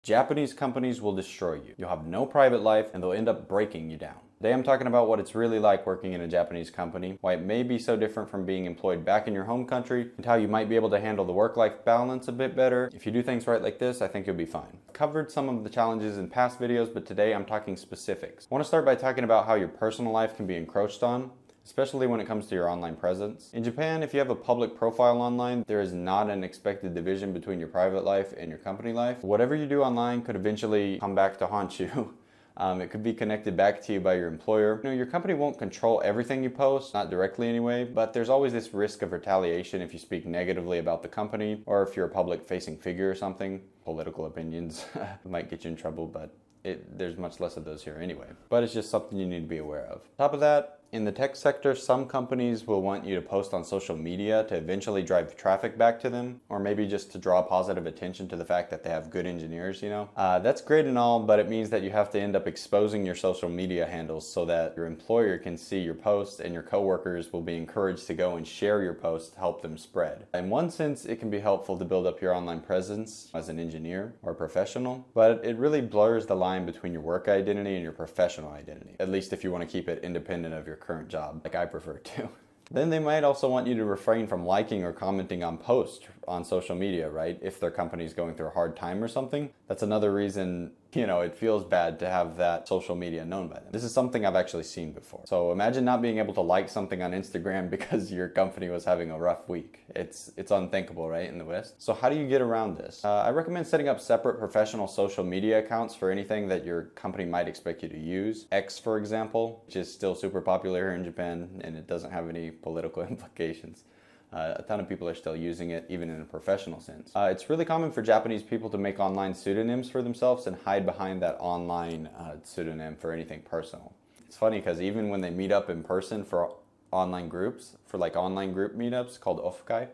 Japanese companies will destroy you. You'll have no private life and they'll end up breaking you down. Today I'm talking about what it's really like working in a Japanese company, why it may be so different from being employed back in your home country, and how you might be able to handle the work-life balance a bit better. If you do things right like this, I think you'll be fine. I've covered some of the challenges in past videos, but today I'm talking specifics. I want to start by talking about how your personal life can be encroached on, especially when it comes to your online presence. In Japan, if you have a public profile online, there is not an expected division between your private life and your company life. Whatever you do online could eventually come back to haunt you. It could be connected back to you by your employer. Your company won't control everything you post, not directly anyway, but there's always this risk of retaliation if you speak negatively about the company, or if you're a public-facing figure or something. Political opinions might get you in trouble, but there's much less of those here anyway. But it's just something you need to be aware of. On top of that, in the tech sector, some companies will want you to post on social media to eventually drive traffic back to them, or maybe just to draw positive attention to the fact that they have good engineers, That's great and all, but it means that you have to end up exposing your social media handles so that your employer can see your posts and your coworkers will be encouraged to go and share your posts to help them spread. In one sense, it can be helpful to build up your online presence as an engineer or professional, but it really blurs the line between your work identity and your professional identity, at least if you want to keep it independent of your current job, like I prefer to. Then they might also want you to refrain from liking or commenting on posts on social media, right? If their company's going through a hard time or something. That's another reason, it feels bad to have that social media known by them. This is something I've actually seen before. So imagine not being able to like something on Instagram because your company was having a rough week. It's unthinkable, right, in the West? So how do you get around this? I recommend setting up separate professional social media accounts for anything that your company might expect you to use. X, for example, which is still super popular here in Japan, and it doesn't have any political implications. A ton of people are still using it, even in a professional sense. It's really common for Japanese people to make online pseudonyms for themselves and hide behind that online pseudonym for anything personal. It's funny because even when they meet up in person for online groups, for like online group meetups called ofukai,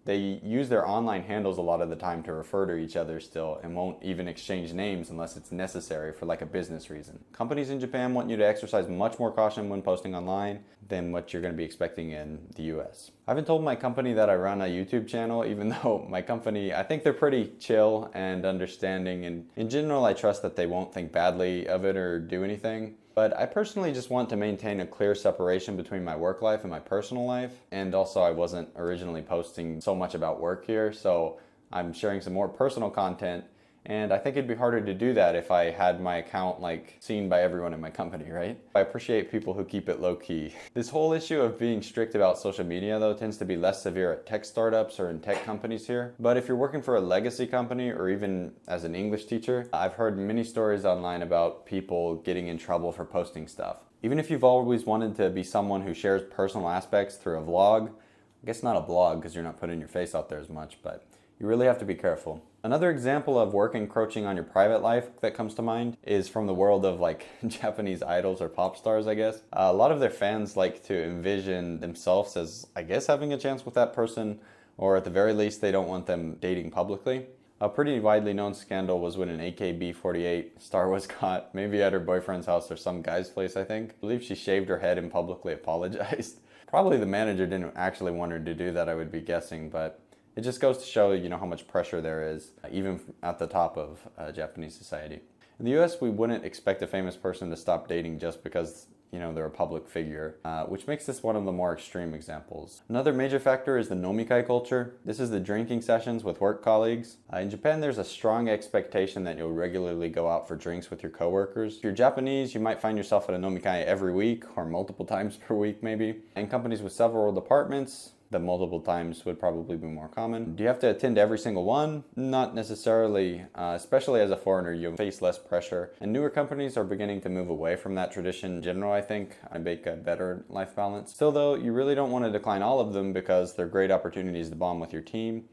they use their online handles a lot of the time to refer to each other still and won't even exchange names unless it's necessary for like a business reason. Companies in Japan want you to exercise much more caution when posting online than what you're going to be expecting in the US. I haven't told my company that I run a YouTube channel, even though my company, I think they're pretty chill and understanding, and in general I trust that they won't think badly of it or do anything. But I personally just want to maintain a clear separation between my work life and my personal life. And also I wasn't originally posting so much about work here, so I'm sharing some more personal content. And I think it'd be harder to do that if I had my account seen by everyone in my company, right? I appreciate people who keep it low key. This whole issue of being strict about social media though tends to be less severe at tech startups or in tech companies here. But if you're working for a legacy company or even as an English teacher, I've heard many stories online about people getting in trouble for posting stuff. Even if you've always wanted to be someone who shares personal aspects through a vlog, I guess not a blog because you're not putting your face out there as much, but you really have to be careful. Another example of work encroaching on your private life that comes to mind is from the world of Japanese idols or pop stars, I guess. A lot of their fans like to envision themselves as, I guess, having a chance with that person, or at the very least, they don't want them dating publicly. A pretty widely known scandal was when an AKB48 star was caught, maybe at her boyfriend's house or some guy's place, I think. I believe she shaved her head and publicly apologized. Probably the manager didn't actually want her to do that, I would be guessing, but it just goes to show, how much pressure there is, even at the top of Japanese society. In the US, we wouldn't expect a famous person to stop dating just because, they're a public figure, which makes this one of the more extreme examples. Another major factor is the nomikai culture. This is the drinking sessions with work colleagues. In Japan, there's a strong expectation that you'll regularly go out for drinks with your coworkers. If you're Japanese, you might find yourself at a nomikai every week or multiple times per week maybe. In companies with several departments, the multiple times would probably be more common. Do you have to attend every single one? Not necessarily, especially as a foreigner, you'll face less pressure. And newer companies are beginning to move away from that tradition in general, I think. I make a better life balance. Still though, you really don't want to decline all of them because they're great opportunities to bond with your team.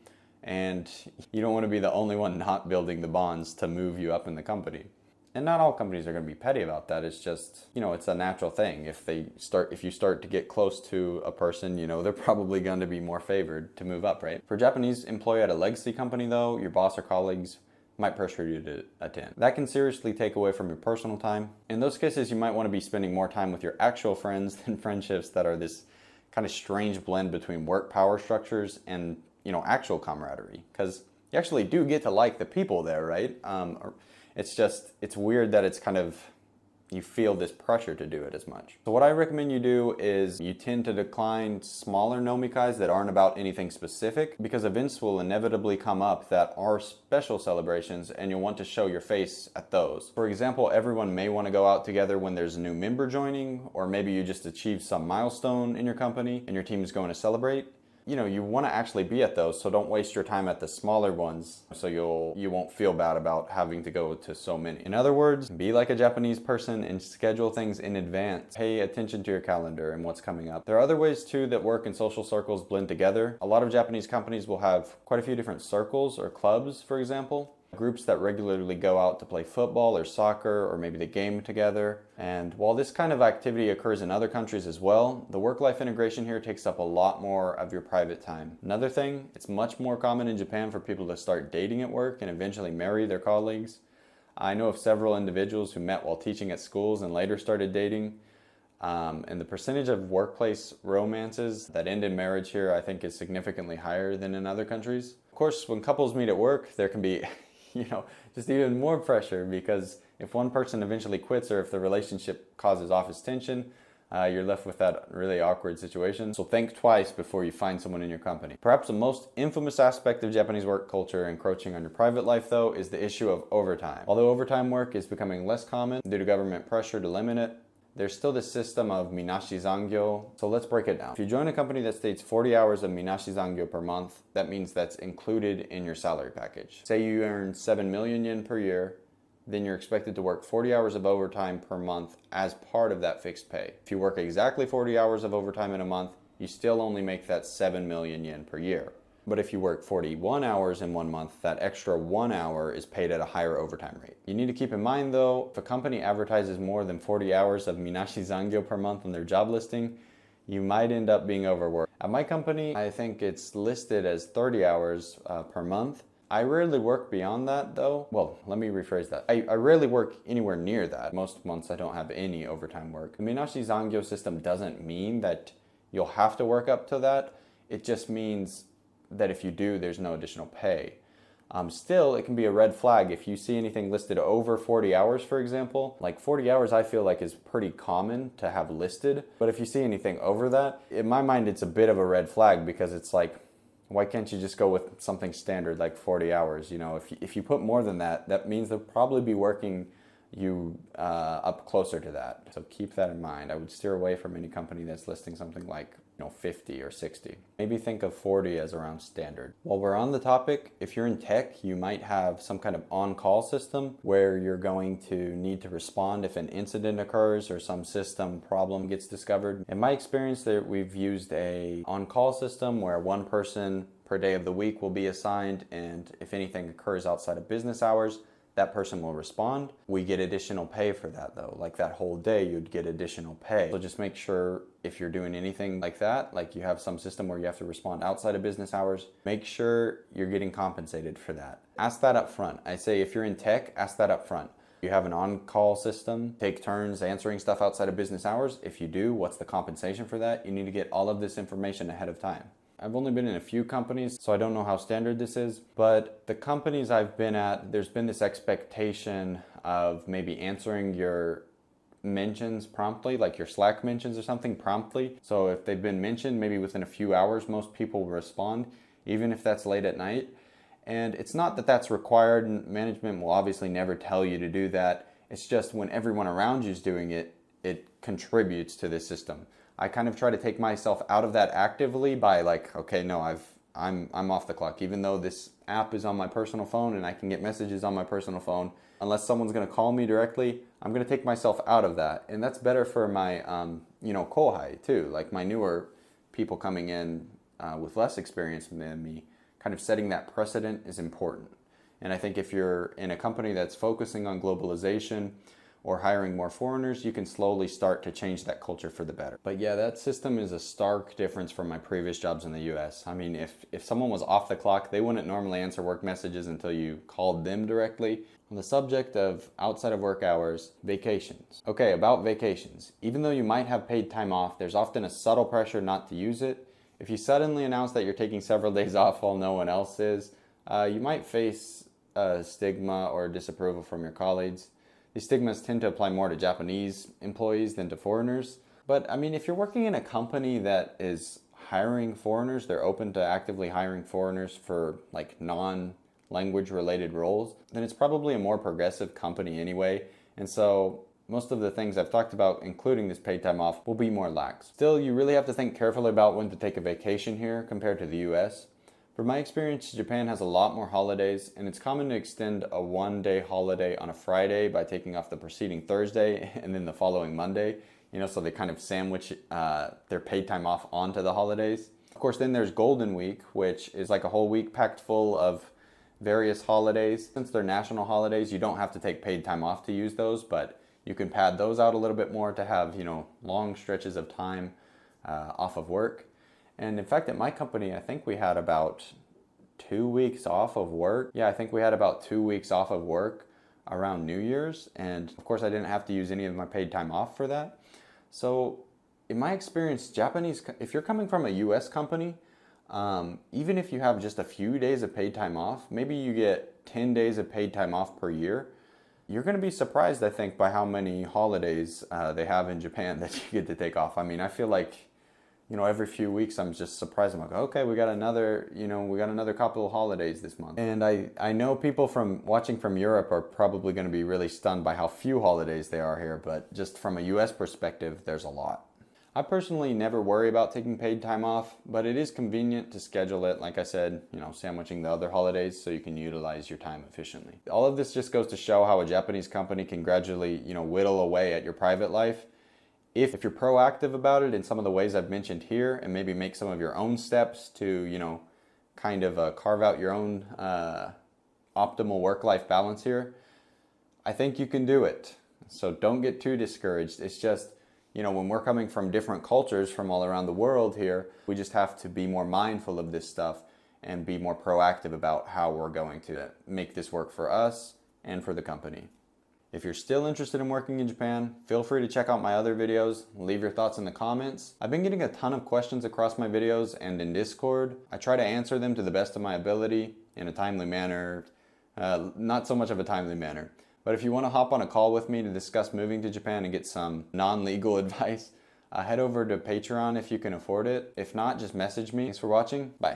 And you don't want to be the only one not building the bonds to move you up in the company. And not all companies are going to be petty about that. It's just, it's a natural thing. If you start to get close to a person, they're probably going to be more favored to move up, right? For a Japanese employee at a legacy company though, your boss or colleagues might pressure you to attend. That can seriously take away from your personal time. In those cases, you might want to be spending more time with your actual friends than friendships that are this kind of strange blend between work power structures and, actual camaraderie. Because you actually do get to like the people there, right? It's weird that it's kind of, you feel this pressure to do it as much. So what I recommend you do is you tend to decline smaller nomikai that aren't about anything specific, because events will inevitably come up that are special celebrations and you'll want to show your face at those. For example, everyone may want to go out together when there's a new member joining, or maybe you just achieved some milestone in your company and your team is going to celebrate. You know, you want to actually be at those, so don't waste your time at the smaller ones, so you won't feel bad about having to go to so many. In other words, be like a Japanese person and schedule things in advance. Pay attention to your calendar and what's coming up. There are other ways too that work and social circles blend together. A lot of Japanese companies will have quite a few different circles or clubs, for example. Groups that regularly go out to play football or soccer or maybe the game together. And while this kind of activity occurs in other countries as well, the work-life integration here takes up a lot more of your private time. Another thing, it's much more common in Japan for people to start dating at work and eventually marry their colleagues. I know of several individuals who met while teaching at schools and later started dating. And the percentage of workplace romances that end in marriage here, I think, is significantly higher than in other countries. Of course, when couples meet at work, there can be just even more pressure, because if one person eventually quits or if the relationship causes office tension, you're left with that really awkward situation. So think twice before you find someone in your company. Perhaps the most infamous aspect of Japanese work culture encroaching on your private life, though, is the issue of overtime. Although overtime work is becoming less common due to government pressure to limit it, there's still this system of minashi zangyo. So let's break it down. If you join a company that states 40 hours of minashi zangyo per month, that means that's included in your salary package. Say you earn 7 million yen per year, then you're expected to work 40 hours of overtime per month as part of that fixed pay. If you work exactly 40 hours of overtime in a month, you still only make that 7 million yen per year. But if you work 41 hours in 1 month, that extra 1 hour is paid at a higher overtime rate. You need to keep in mind though, if a company advertises more than 40 hours of minashi zangyo per month on their job listing, you might end up being overworked. At my company, I think it's listed as 30 hours per month. I rarely work beyond that though. Well, let me rephrase that. I rarely work anywhere near that. Most months I don't have any overtime work. The minashi zangyo system doesn't mean that you'll have to work up to that. It just means that if you do, there's no additional pay. Still, it can be a red flag if you see anything listed over 40 hours, for example. Like 40 hours I feel like is pretty common to have listed, but if you see anything over that, in my mind it's a bit of a red flag, because it's like, why can't you just go with something standard like 40 hours? You know, if you put more than that, that means they'll probably be working you up closer to that. So keep that in mind. I would steer away from any company that's listing something like 50 or 60. Maybe think of 40 as around standard. While we're on the topic, if you're in tech, you might have some kind of on-call system where you're going to need to respond if an incident occurs or some system problem gets discovered. In my experience, we've used a on-call system where one person per day of the week will be assigned, and if anything occurs outside of business hours, that person will respond. We get additional pay for that though. Like that whole day you'd get additional pay. So just make sure if you're doing anything like that, like you have some system where you have to respond outside of business hours, make sure you're getting compensated for that. Ask that up front. I say if you're in tech, ask that up front. You have an on-call system, take turns answering stuff outside of business hours. If you do, what's the compensation for that? You need to get all of this information ahead of time. I've only been in a few companies, so I don't know how standard this is, but the companies I've been at, there's been this expectation of maybe answering your mentions promptly, like your Slack mentions or something promptly. So if they've been mentioned, maybe within a few hours, most people will respond, even if that's late at night. And it's not that that's required, and management will obviously never tell you to do that. It's just when everyone around you is doing it, it contributes to this system. I kind of try to take myself out of that actively by like, okay, no, I'm off the clock. Even though this app is on my personal phone and I can get messages on my personal phone, unless someone's going to call me directly, I'm going to take myself out of that. And that's better for my, kohai too, like my newer people coming in with less experience than me. Kind of setting that precedent is important. And I think if you're in a company that's focusing on globalization or hiring more foreigners, you can slowly start to change that culture for the better. But yeah, that system is a stark difference from my previous jobs in the US. I mean, if someone was off the clock, they wouldn't normally answer work messages until you called them directly. On the subject of outside of work hours, vacations. Okay, about vacations. Even though you might have paid time off, there's often a subtle pressure not to use it. If you suddenly announce that you're taking several days off while no one else is, you might face a stigma or disapproval from your colleagues. These stigmas tend to apply more to Japanese employees than to foreigners. But I mean, if you're working in a company that is hiring foreigners, they're open to actively hiring foreigners for like non-language related roles, then it's probably a more progressive company anyway. And so most of the things I've talked about, including this paid time off, will be more lax. Still, you really have to think carefully about when to take a vacation here compared to the US. From my experience, Japan has a lot more holidays, and it's common to extend a one-day holiday on a Friday by taking off the preceding Thursday and then the following Monday. So they kind of sandwich their paid time off onto the holidays. Of course, then there's Golden Week, which is like a whole week packed full of various holidays. Since they're national holidays, you don't have to take paid time off to use those, but you can pad those out a little bit more to have, long stretches of time off of work. And in fact, at my company, I think we had about 2 weeks off of work. Yeah, I think we had about 2 weeks off of work around New Year's. And of course, I didn't have to use any of my paid time off for that. So in my experience, if you're coming from a US company, even if you have just a few days of paid time off, maybe you get 10 days of paid time off per year, you're going to be surprised, I think, by how many holidays they have in Japan that you get to take off. I mean, I feel like, every few weeks I'm just surprised. I'm like, okay, we got another couple of holidays this month. And I know people from watching from Europe are probably going to be really stunned by how few holidays there are here, but just from a US perspective, there's a lot. I personally never worry about taking paid time off, but it is convenient to schedule it, like I said, sandwiching the other holidays so you can utilize your time efficiently. All of this just goes to show how a Japanese company can gradually, whittle away at your private life. If you're proactive about it in some of the ways I've mentioned here, and maybe make some of your own steps to, kind of carve out your own optimal work-life balance here, I think you can do it. So don't get too discouraged. It's just, when we're coming from different cultures from all around the world here, we just have to be more mindful of this stuff and be more proactive about how we're going to make this work for us and for the company. If you're still interested in working in Japan, feel free to check out my other videos, leave your thoughts in the comments. I've been getting a ton of questions across my videos and in Discord. I try to answer them to the best of my ability in a timely manner, not so much of a timely manner. But if you want to hop on a call with me to discuss moving to Japan and get some non-legal advice, head over to Patreon if you can afford it. If not, just message me. Thanks for watching. Bye.